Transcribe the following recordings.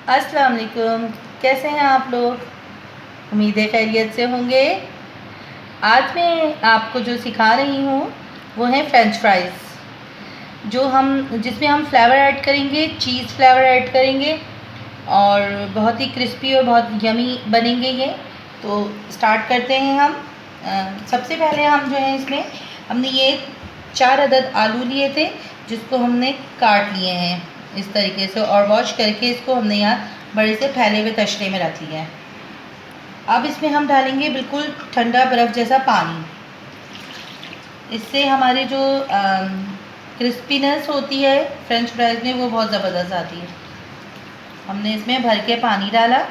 अस्सलाम वालेकुम। कैसे हैं आप लोग? उम्मीद है खैरियत से होंगे। आज मैं आपको जो सिखा रही हूँ वो है फ़्रेंच फ्राइज़, जो हम जिसमें हम फ्लेवर ऐड करेंगे, चीज़ फ्लेवर ऐड करेंगे और बहुत ही क्रिस्पी और बहुत यमी बनेंगे ये। तो स्टार्ट करते हैं हम। सबसे पहले हम जो है इसमें हमने ये 4 अदद आलू लिए थे, जिसको हमने काट लिए हैं इस तरीके से और वॉश करके इसको हमने यहाँ बड़े से फैले हुए तशरे में रख लिया है। अब इसमें हम डालेंगे बिल्कुल ठंडा बर्फ़ जैसा पानी। इससे हमारे जो क्रिस्पीनेस होती है फ़्रेंच फ्राइज़ में वो बहुत ज़बरदस्त आती है। हमने इसमें भर के पानी डाला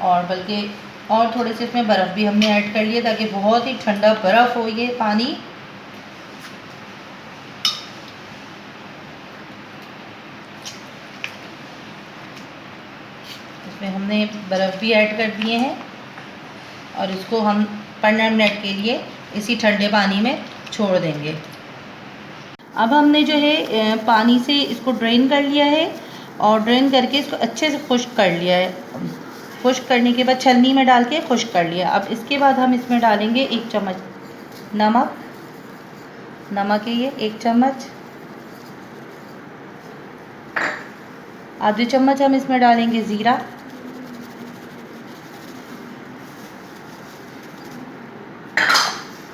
और बल्कि और थोड़े से इसमें बर्फ़ भी हमने ऐड कर लिया ताकि बहुत ही ठंडा बर्फ़ हो ये पानी। इसमें हमने बर्फ़ भी ऐड कर दिए हैं और इसको हम 15 मिनट के लिए इसी ठंडे पानी में छोड़ देंगे। अब हमने जो है पानी से इसको ड्रेन कर लिया है और ड्रेन करके इसको अच्छे से खुश्क कर लिया है। खुश्क करने के बाद छलनी में डाल के खुश्क कर लिया। अब इसके बाद हम इसमें डालेंगे 1 चम्मच नमक। नमक है ये 1 चम्मच। आधे चम्मच हम इसमें डालेंगे ज़ीरा।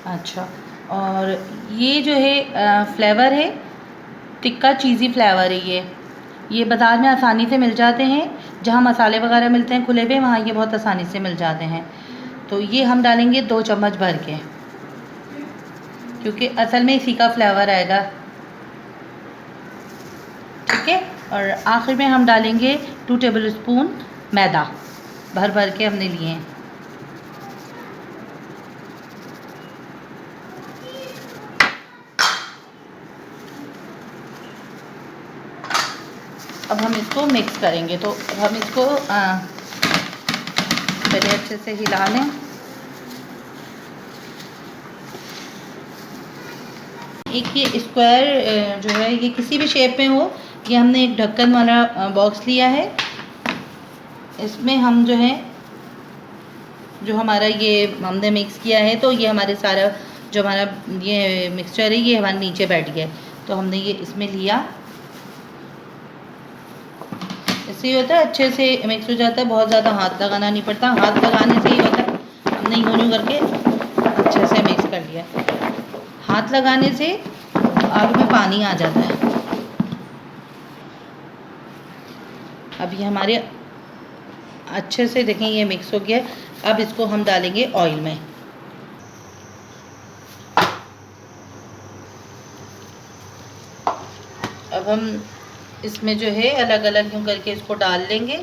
अच्छा, और ये जो है फ्लेवर है टिक्का चीज़ी फ्लेवर है ये बाज़ार में आसानी से मिल जाते हैं। जहाँ मसाले वगैरह मिलते हैं खुले हुए वहाँ ये बहुत आसानी से मिल जाते हैं। तो ये हम डालेंगे 2 चम्मच भर के, क्योंकि असल में इसी का फ्लेवर आएगा। ठीक है, और आखिर में हम डालेंगे 2 टेबल स्पून मैदा भर भर के हमने लिए हैं। अब हम इसको मिक्स करेंगे, तो हम इसको पहले अच्छे से हिला लें। एक ये स्क्वायर जो है ये किसी भी शेप में हो, ये हमने एक ढक्कन वाला बॉक्स लिया है। इसमें हम जो है जो हमारा ये हमने मिक्स किया है, तो ये हमारे सारा जो हमारा ये मिक्सचर है ये हमारे नीचे बैठ गया है। तो हमने ये इसमें लिया, इससे ये होता है अच्छे से मिक्स हो जाता है, बहुत ज़्यादा हाथ लगाना नहीं पड़ता। हाथ लगाने से ये होता है हमने यूँ करके अच्छे से मिक्स कर लिया। हाथ लगाने से आलू में पानी आ जाता है। अब ये हमारे अच्छे से देखें ये मिक्स हो गया। अब इसको हम डालेंगे ऑयल में। अब हम इसमें जो है अलग अलग यूँ करके इसको डाल लेंगे।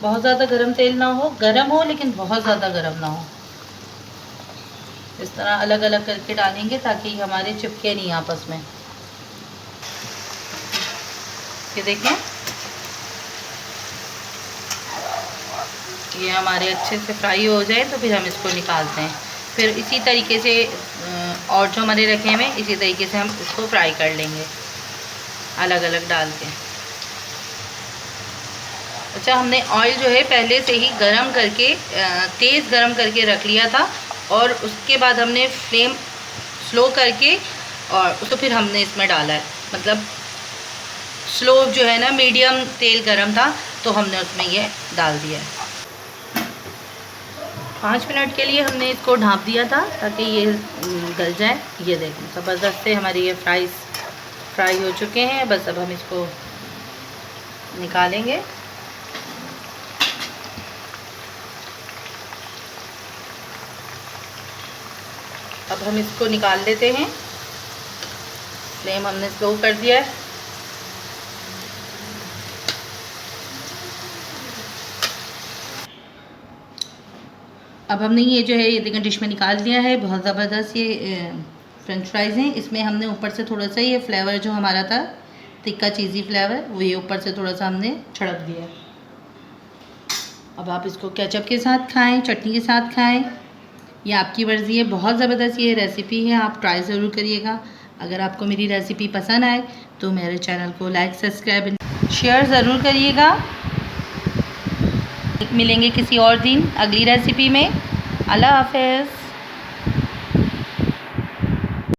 बहुत ज़्यादा गरम तेल ना हो, गरम हो लेकिन बहुत ज़्यादा गरम ना हो। इस तरह अलग अलग करके डालेंगे ताकि हमारे चिपके नहीं आपस में। ये देखें ये हमारे अच्छे से फ्राई हो जाए तो फिर हम इसको निकालते हैं। फिर इसी तरीके से और जो हमारे रखे हुए इसी तरीके से हम इसको फ्राई कर लेंगे अलग अलग डाल के। अच्छा, हमने ऑयल जो है पहले से ही गरम करके तेज़ गरम करके रख लिया था और उसके बाद हमने फ्लेम स्लो करके और उसको फिर हमने इसमें डाला है। मतलब स्लो जो है ना, मीडियम तेल गरम था तो हमने उसमें ये डाल दिया है। 5 मिनट के लिए हमने इसको ढाँप दिया था ताकि ये गल जाए। ये देखें ज़बरदस्त से हमारी ये फ्राई हो चुके हैं। बस अब हम इसको निकालेंगे। अब हम इसको निकाल लेते हैं। फ्लेम हमने स्लो कर दिया है। अब हमने ये जो है ये देखें डिश में निकाल लिया है। बहुत ज़बरदस्त ये फ्रेंच फ्राइज़ हैं। इसमें हमने ऊपर से थोड़ा सा ये फ्लेवर जो हमारा था तिक्का चीज़ी फ्लेवर, वो ये ऊपर से थोड़ा सा हमने छिड़क दिया। अब आप इसको केचप के साथ खाएं, चटनी के साथ खाएं, ये आपकी मर्ज़ी है, बहुत ज़बरदस्त ये रेसिपी है, आप ट्राई ज़रूर करिएगा। अगर आपको मेरी रेसिपी पसंद आए तो मेरे चैनल को लाइक, सब्सक्राइब, शेयर ज़रूर करिएगा। मिलेंगे किसी और दिन अगली रेसिपी में। अल्लाह हाफ़िज़।